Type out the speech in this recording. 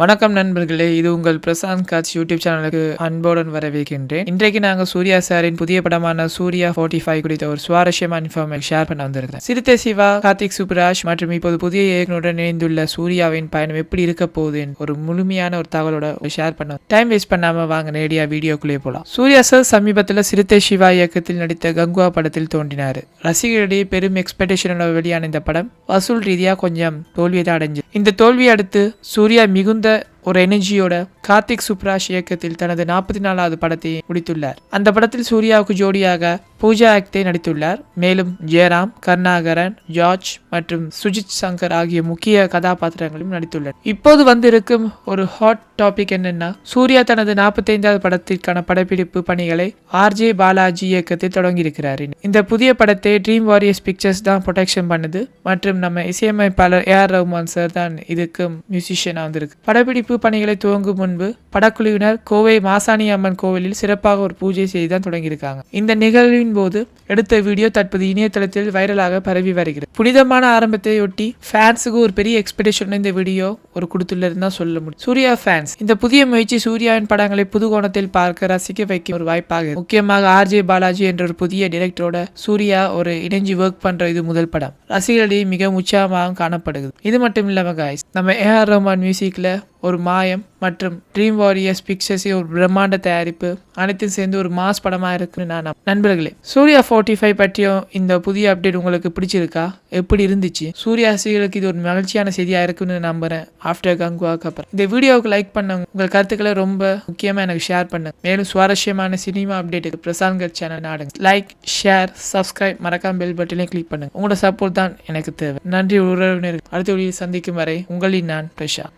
வணக்கம் நண்பர்களே, இது உங்கள் பிரசாந்த் காட்ச் யூடியூப் சேனலுக்கு அன்போடன் வரவேற்கின்றேன். இன்றைக்கு நாங்கள் சூர்யா சாரின் புதிய படமான சூர்யா 45 குறித்த ஒரு சுவாரஸ்யமான இன்ஃபர்மேஷன் ஷேர் பண்ண வந்திருக்கிறேன். சிறுத்தை சிவா, கார்த்திக் சுப்புராஜ் மற்றும் இப்போது புதிய இயக்குனருடன் இணைந்துள்ள சூர்யாவின் பயணம் எப்படி இருக்க போகுது ஒரு முழுமையான ஒரு தகவலோட ஷேர் பண்ண டைம் வேஸ்ட் பண்ணாம வாங்க நேரடியா வீடியோக்குள்ளே போலாம். சூர்யா சார் சமீபத்தில் சிறுத்தை சிவா இயக்கத்தில் நடித்த கங்குவா படத்தில் தோன்றினார். ரசிகர்களிடையே பெரும் எக்ஸ்பெக்டேஷனோட வெளியான இந்த படம் வசூல் ரீதியா கொஞ்சம் தோல்வியை தான் அடைஞ்சது. இந்த தோல்வியை அடுத்து சூர்யா மிகுந்த ஒரு எனர்ஜியோட கார்த்திக் சுப்ராஜ் இயக்கத்தில் தனது 44வது படத்தை முடித்துள்ளார். அந்த படத்தில் சூர்யாவுக்கு ஜோடியாக பூஜா ஆக்தே நடித்துள்ளார். மேலும் ஜெயராம், கருணாகரன், ஜார்ஜ் மற்றும் சுஜித் சங்கர் ஆகிய முக்கிய கதாபாத்திரங்களும் நடித்துள்ளனர். இப்போது வந்திருக்கும் ஒரு ஹாட் டாபிக் என்னன்னா, சூர்யா தனது 45வது படத்திற்கான படப்பிடிப்பு பணிகளை ஆர்ஜே பாலாஜி இயக்கத்தில் தொடங்கியிருக்கிறார். இந்த புதிய படத்தை ட்ரீம் வாரியர்ஸ் பிக்சர்ஸ் தான் ப்ரொடக்ஷன் பண்ணுது மற்றும் நம்ம இசையமைப்பாளர் ஏஆர் ரஹ்மான் சார் தான் இதுக்கு மியூசிஷியனா வந்திருக்கு. படப்பிடிப்பு பணிகளை துவங்கும் முன்பு படக்குழுவினர் கோவை மாசாணி அம்மன் கோவிலில் சிறப்பாக ஒரு பூஜை செய்து தான் தொடங்கியிருக்காங்க. இந்த நிகழ்வின் போது எடுத்த வீடியோ தற்போது இணையதளத்தில் வைரலாக பரவி வருகிறது. புனிதமான ஆரம்பத்தையொட்டி ஃபேன்ஸுக்கு ஒரு பெரிய எக்ஸ்பெக்டேஷன் இந்த வீடியோ ஒரு கொடுத்துள்ளதுன்னு தான் சொல்ல முடியும். சூர்யா ஃபேன்ஸ் இந்த புதிய முயற்சி சூர்யாவின் படங்களை புது கோணத்தில் பார்க்க ரசிக்க வைக்க ஒரு வாய்ப்பாக. முக்கியமாக ஆர்ஜே பாலாஜி என்ற ஒரு புதிய டைரக்டரோட சூர்யா ஒரு இணைஞ்சு ஒர்க் பண்ற இது முதல் படம். ரசிகர்களிடையே மிக உற்சாகமாக காணப்படுகிறது. இது மட்டும் இல்லாம காய்ஸ், நம்ம ஏஆர் ரஹ்மான் மியூசிக்ல ஒரு மாயம் மற்றும் ட்ரீம் வாரியர்ஸ் பிக்சர்ஸ் ஒரு பிரம்மாண்ட தயாரிப்பு அனைத்தும் சேர்ந்து ஒரு மாஸ் படமா இருக்குன்னு நான் நண்பர்களே, சூர்யா 45 பற்றியும் இந்த புதிய அப்டேட் உங்களுக்கு பிடிச்சிருக்கா? எப்படி இருந்துச்சு? சூர்யா ரசிகர்களுக்கு இது ஒரு மகிழ்ச்சியான செய்தியா இருக்குன்னு நம்புறேன். ஆஃப்டர் கங்குவாக்கு அப்புறம் இந்த வீடியோவுக்கு லைக் பண்ணுங்க. உங்கள் கருத்துக்களை ரொம்ப முக்கியமா எனக்கு ஷேர் பண்ணுங்க. மேலும் சுவாரஸ்யமான சினிமா அப்டேட்டுக்கு பிரசாந்த் காட்ச் சேனல் நாடுங்க. லைக், ஷேர், சப்ஸ்கிரைப், மறக்காம பெல் பட்டனையும் கிளிக் பண்ணுங்க. உங்களோட சப்போர்ட் தான் எனக்கு தேவை. நன்றி உறவினர்கள். அடுத்த வீடியோ சந்திக்கும் வரை உங்களின் நான் பிரசாந்த்.